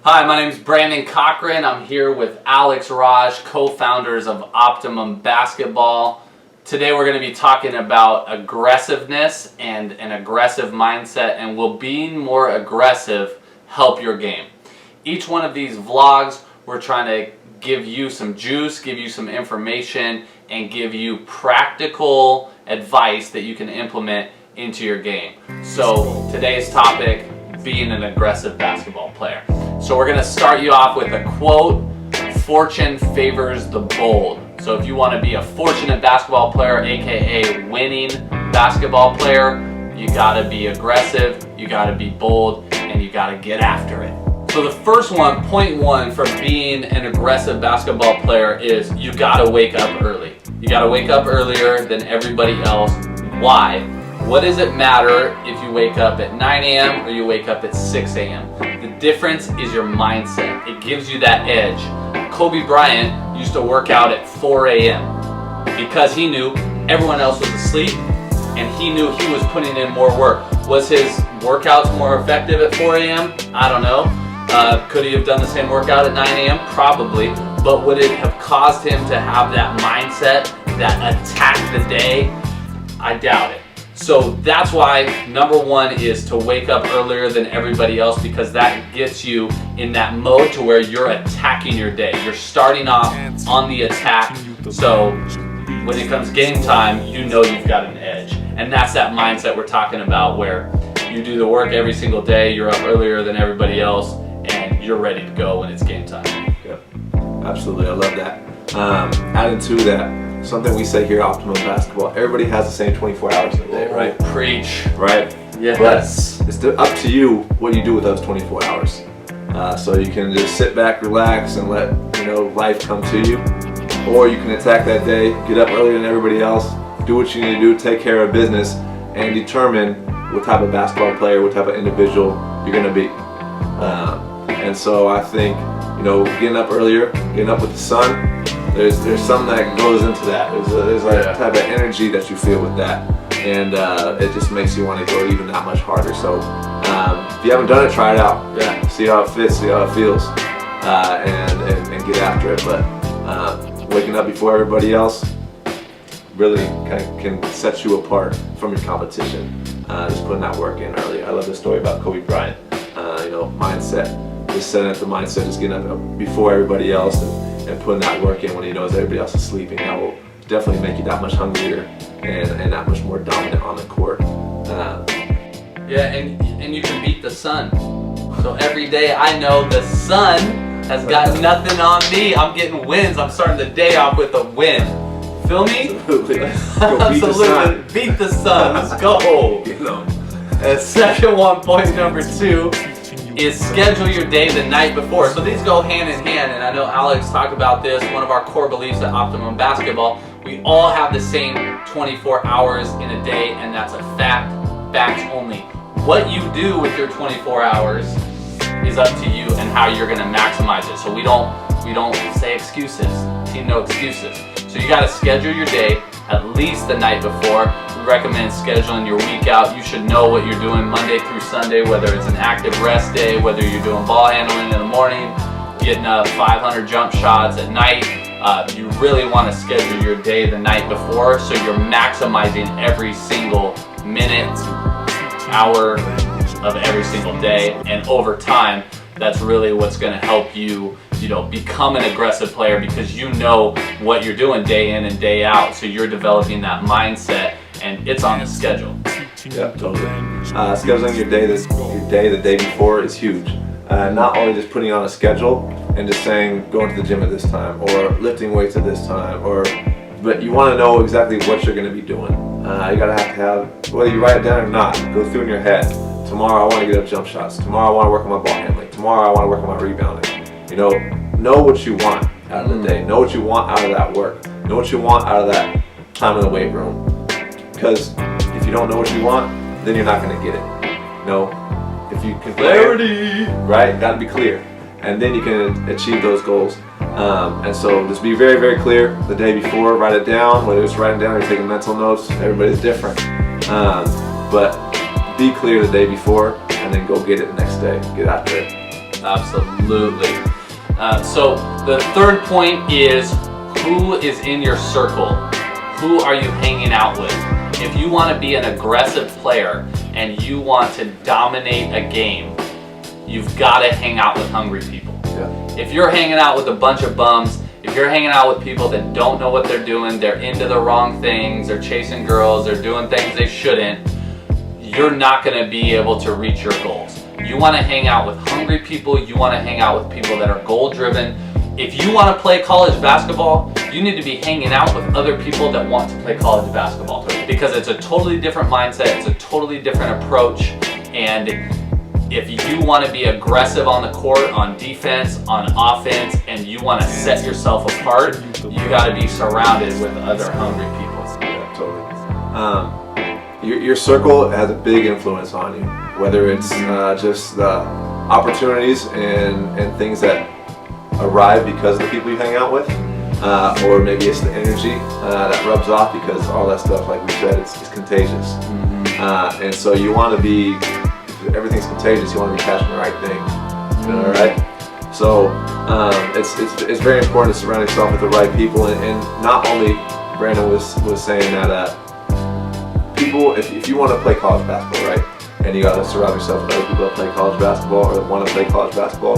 Hi, my name is Brandon Cochran. I'm here with Alex Raj, co-founders of Optimum Basketball. Today we're going to be talking about aggressiveness and an aggressive mindset, and will being more aggressive help your game? Each one of these vlogs, we're trying to give you some juice, give you some information, and give you practical advice that you can implement into your game. So today's topic, being an aggressive basketball player. So we're going to start you off with a quote: fortune favors the bold. So if you want to be a fortunate basketball player, aka winning basketball player, you got to be aggressive, you got to be bold, and you got to get after it. So the first one, point one for being an aggressive basketball player, is you got to wake up early. You got to wake up earlier than everybody else. Why? What does it matter if you wake up at 9 a.m. or you wake up at 6 a.m.? The difference is your mindset. It gives you that edge. Kobe Bryant used to work out at 4 a.m. because he knew everyone else was asleep and he knew he was putting in more work. Was his workouts more effective at 4 a.m.? I don't know. Could he have done the same workout at 9 a.m.? Probably. But would it have caused him to have that mindset, that attack the day? I doubt it. So that's why number one is to wake up earlier than everybody else, because that gets you in that mode to where you're attacking your day. You're starting off on the attack. So when it comes game time, you know you've got an edge. And that's that mindset we're talking about, where you do the work every single day, you're up earlier than everybody else, and you're ready to go when it's game time. Yep, absolutely, I love that. Adding to that, something we say here at Optimum Basketball, everybody has the same 24 hours in a day, right? Preach. Right? Yes. But it's up to you what you do with those 24 hours. So you can just sit back, relax, and let life come to you. Or you can attack that day, get up earlier than everybody else, do what you need to do, take care of business, and determine what type of basketball player, what type of individual you're going to be. And so I think, getting up earlier, getting up with the sun, there's something that goes into that. There's a type of energy that you feel with that, and it just makes you want to go even that much harder. So if you haven't done it, try it out. Yeah, see how it fits, see how it feels, and get after it. But waking up before everybody else really can set you apart from your competition. Just putting that work in early. I love the story about Kobe Bryant. Mindset. Just setting up the mindset, just getting up before everybody else and putting that work in when he knows everybody else is sleeping. That will definitely make you that much hungrier and that much more dominant on the court. Yeah, and you can beat the sun. So every day I know the sun has got nothing on me. I'm getting wins. I'm starting the day off with a win. Feel me? Absolutely. Absolutely. Beat the sun. Let's go. And second one, point number two, is schedule your day the night before. So these go hand in hand, and I know Alex talked about this, one of our core beliefs at Optimum Basketball. We all have the same 24 hours in a day, and that's a fact, facts only. What you do with your 24 hours is up to you and how you're gonna maximize it. So we don't say excuses, team no excuses. So you gotta schedule your day at least the night before. We recommend scheduling your week out. You should know what you're doing Monday through Sunday, whether it's an active rest day, whether you're doing ball handling in the morning, getting 500 jump shots at night. You really want to schedule your day the night before, so you're maximizing every single minute, hour of every single day. And over time, that's really what's going to help you become an aggressive player, because you know what you're doing day in and day out. So you're developing that mindset, and it's on the schedule. Yeah, totally. Scheduling your day the day before is huge. Not only just putting on a schedule and just saying going to the gym at this time or lifting weights at this time, but you want to know exactly what you're going to be doing. You gotta have, whether you write it down or not, go through in your head. Tomorrow I want to get up jump shots. Tomorrow I want to work on my ball handling. Tomorrow I want to work on my rebounding. Know what you want out of the day. Know what you want out of that work. Know what you want out of that time in the weight room. Because if you don't know what you want, then you're not going to get it. If you can Clarity! Right? Got to be clear. And then you can achieve those goals. And so just be very, very clear the day before. Write it down, whether it's writing down or taking mental notes. Everybody's different. But be clear the day before, and then go get it the next day. Get after it. Absolutely. So the third point is, who is in your circle? Who are you hanging out with? If you want to be an aggressive player and you want to dominate a game, you've got to hang out with hungry people. Yeah. If you're hanging out with a bunch of bums, if you're hanging out with people that don't know what they're doing, they're into the wrong things, they're chasing girls, they're doing things they shouldn't, you're not going to be able to reach your goals. You want to hang out with hungry people, you want to hang out with people that are goal driven. If you want to play college basketball, you need to be hanging out with other people that want to play college basketball, because it's a totally different mindset, it's a totally different approach, and if you want to be aggressive on the court, on defense, on offense, and you want to set yourself apart, you got to be surrounded with other hungry people. Yeah, totally. Your circle has a big influence on you, whether it's just the opportunities and things that arrive because of the people you hang out with, or maybe it's the energy that rubs off, because all that stuff, like we said, it's contagious. And so you want to be, if everything's contagious, you want to be catching the right things. You know, right? So it's very important to surround yourself with the right people, and not only Brandon was saying that people, if you want to play college basketball, right, and you got to surround yourself with other people that play college basketball or that want to play college basketball,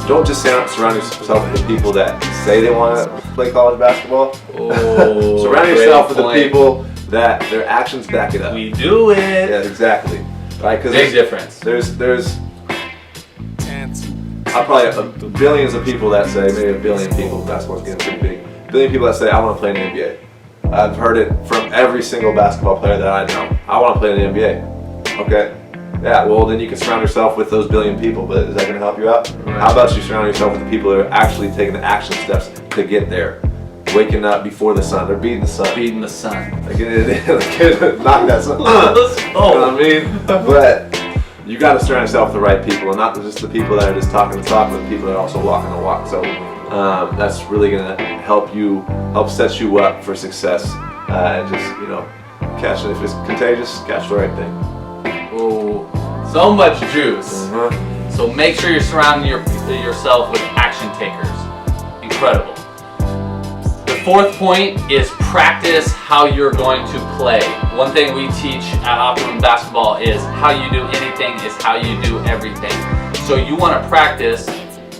don't just surround yourself with the people that say they want to play college basketball. Oh, surround yourself with the people that their actions back it up. We do it. Yeah, exactly. Right? Because big difference. There's probably billions of people that say, maybe a billion people, basketball's getting pretty big, billion people that say, I want to play in the NBA. I've heard it from every single basketball player that I know. I want to play in the NBA. Okay. Yeah, well then you can surround yourself with those billion people, but is that going to help you out? Right. How about you surround yourself with the people that are actually taking the action steps to get there? Waking up before the sun, they're beating the sun. Beating the sun. Like, knock that sun. Let's go. You know what I mean? But you got to surround yourself with the right people, and not just the people that are just talking the talk, but the people that are also walking the walk. So that's really going to help set you up for success, and just, catch it. If it's contagious, catch the right thing. Oh, so much juice. So make sure you're surrounding yourself with action takers. Incredible. The fourth point is practice how you're going to play. One thing we teach at Optimum Basketball is how you do anything is how you do everything. So you want to practice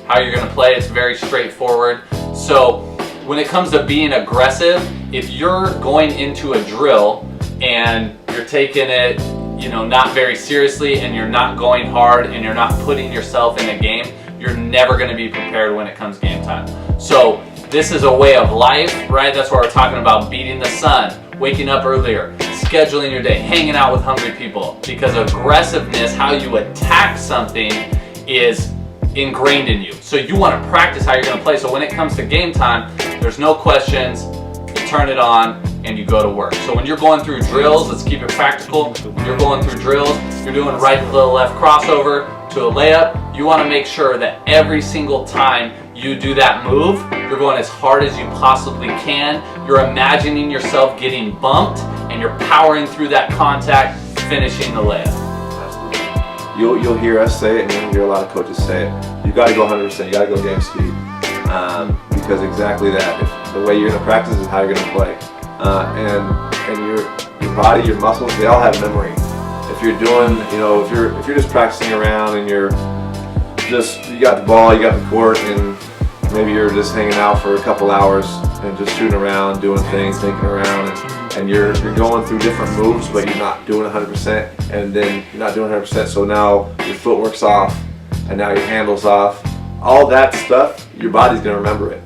how you're going to play. It's very straightforward. So when it comes to being aggressive, if you're going into a drill and you're taking it not very seriously, and you're not going hard, and you're not putting yourself in a game, you're never going to be prepared when it comes game time. So this is a way of life, right? That's why we're talking about beating the sun, waking up earlier, scheduling your day, hanging out with hungry people, because aggressiveness, how you attack something, is ingrained in you. So you want to practice how you're going to play, so when it comes to game time, there's no questions, you turn it on, and you go to work. So when you're going through drills, let's keep it practical. When you're going through drills, you're doing right to the left crossover to a layup. You want to make sure that every single time you do that move, you're going as hard as you possibly can. You're imagining yourself getting bumped, and you're powering through that contact, finishing the layup. Absolutely. You'll hear us say it, and you'll hear a lot of coaches say it. You got to go 100%. You got to go game speed, because exactly that. If the way you're going to practice is how you're going to play. And your body, your muscles, they all have memory. If you're doing, if you're just practicing around and you got the ball, you got the court, and maybe you're just hanging out for a couple hours and just shooting around, doing things, thinking around, and you're going through different moves, but you're not doing 100%, and then you're not doing 100%, so now your footwork's off, and now your handle's off. All that stuff, your body's gonna remember it.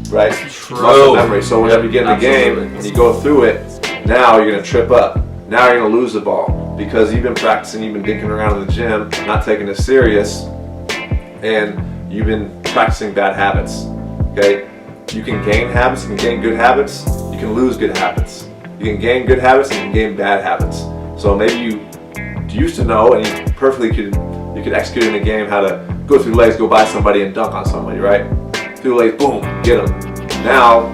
Right? True. Muscle memory. So whenever you get in the game and you go through it, now you're going to trip up. Now you're going to lose the ball because you've been practicing, you've been dinking around in the gym, not taking it serious, and you've been practicing bad habits. Okay? You can gain habits, you can gain good habits, you can lose good habits. You can gain good habits and you can gain bad habits. So maybe you used to know and you perfectly could execute in a game how to go through legs, go by somebody and dunk on somebody, right? Through legs, boom, get them. Now,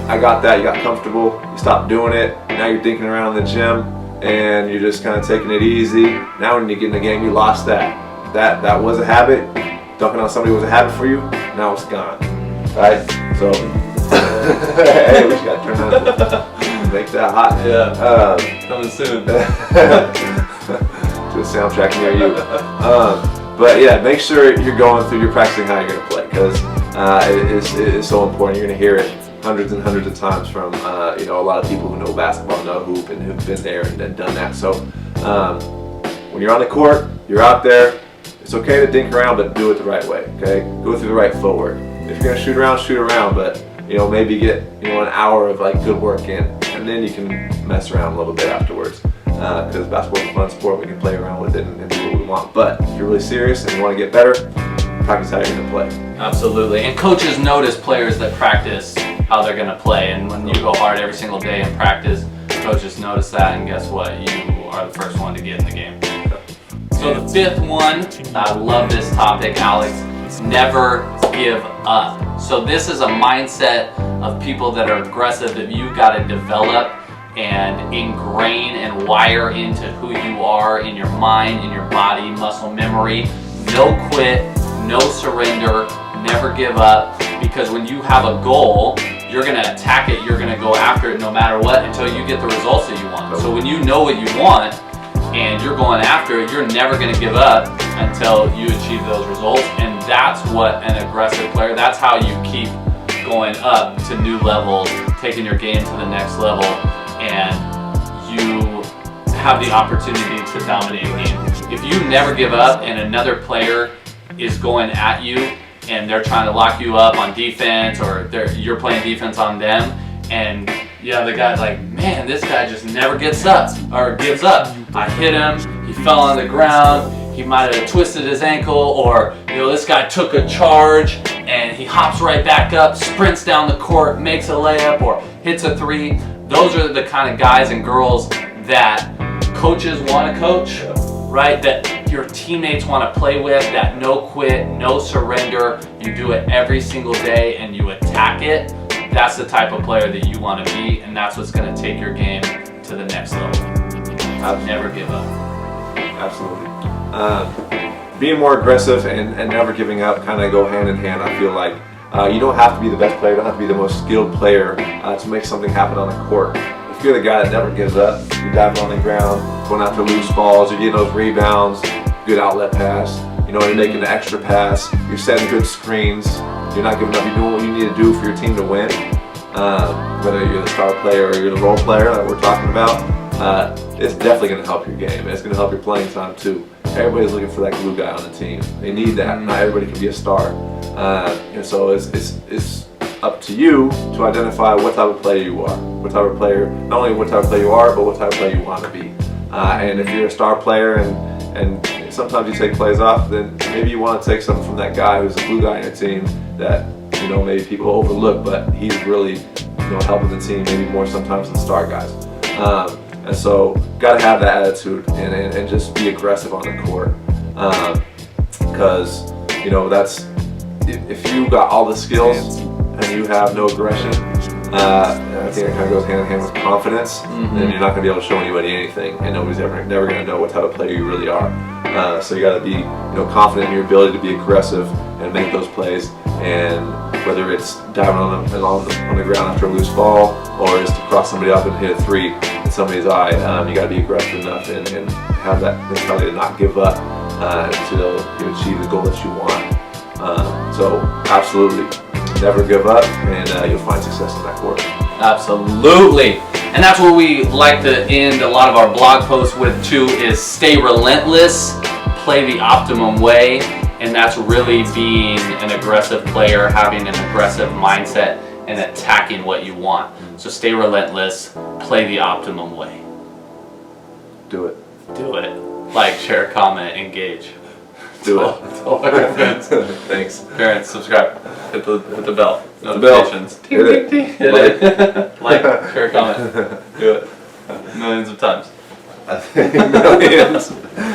I got that, you got comfortable, you stopped doing it, now you're dinking around in the gym, and you're just kind of taking it easy. Now when you get in the game, you lost that. that was a habit, dunking on somebody was a habit for you, now it's gone. Right? So, hey, we just got to turn that, make that hot. Yeah. Coming soon. To a soundtrack near you. But yeah, make sure you're going through, you're practicing how you're going to play, because it is so important. You're going to hear it hundreds and hundreds of times from a lot of people who know basketball, know hoop, and who've been there and done that. So when you're on the court, you're out there. It's okay to dink around, but do it the right way. Okay, go through the right footwork. If you're gonna shoot around, but maybe get an hour of like good work in, and then you can mess around a little bit afterwards. Because basketball is a fun sport, we can play around with it and do what we want. But if you're really serious and you want to get better, practice how you're going to play. Absolutely. And coaches notice players that practice how they're going to play. And when you go hard every single day in practice, coaches notice that. And guess what? You are the first one to get in the game. So the fifth one, I love this topic, Alex. Never give up. So this is a mindset of people that are aggressive that you've got to develop and ingrain and wire into who you are in your mind, in your body, muscle memory. No quit, no surrender, never give up, because when you have a goal, you're going to attack it, you're going to go after it no matter what until you get the results that you want. So when you know what you want and you're going after it, you're never going to give up until you achieve those results. And that's what an aggressive player, that's how you keep going up to new levels, taking your game to the next level, and you have the opportunity to dominate a game. If you never give up and another player is going at you and they're trying to lock you up on defense, or you're playing defense on them, and the guy's like, man, this guy just never gets up or gives up. I hit him, he fell on the ground, he might have twisted his ankle, or this guy took a charge and he hops right back up, sprints down the court, makes a layup or hits a three. Those are the kind of guys and girls that coaches want to coach, right? That your teammates want to play with, that no quit, no surrender. You do it every single day and you attack it. That's the type of player that you want to be, and that's what's going to take your game to the next level. Never give up. Absolutely. Being more aggressive and never giving up kind of go hand in hand, I feel like. You don't have to be the best player, you don't have to be the most skilled player to make something happen on the court. If you're the guy that never gives up, you're diving on the ground, going after loose balls, you're getting those rebounds, good outlet pass, you're making the extra pass, you're setting good screens, you're not giving up, you're doing what you need to do for your team to win. Whether you're the star player or you're the role player that we're talking about, it's definitely going to help your game. It's going to help your playing time too. Everybody's looking for that glue guy on the team. They need that. Not everybody can be a star. And so it's up to you to identify what type of player you are. What type of player, not only what type of player you are, but what type of player you want to be. And if you're a star player and sometimes you take plays off, then maybe you want to take something from that guy who's a glue guy on your team that maybe people overlook, but he's really helping the team maybe more sometimes than star guys. And so got to have that attitude and just be aggressive on the court, because that's if you got all the skills and you have no aggression, I think it kind of goes hand in hand with confidence. Then you're not going to be able to show anybody anything, and nobody's never going to know what type of player you really are. So you got to be confident in your ability to be aggressive and make those plays. And whether it's diving on the ground after a loose ball, or is to cross somebody up and hit a three in somebody's eye, you got to be aggressive enough and have that mentality to not give up until you achieve the goal that you want. So absolutely, never give up, and you'll find success in that court. Absolutely. And that's where we like to end a lot of our blog posts with too, is stay relentless, play the optimum way. And that's really being an aggressive player, having an aggressive mindset, and attacking what you want. So stay relentless, play the optimum way. Do it. Do it. Like, share, comment, engage. Do it. Tell your friends. Thanks. Parents, subscribe. Hit the bell. The bell. Notifications. Hit it. Hit it. Like, share, comment. Do it. Millions of times. I think millions.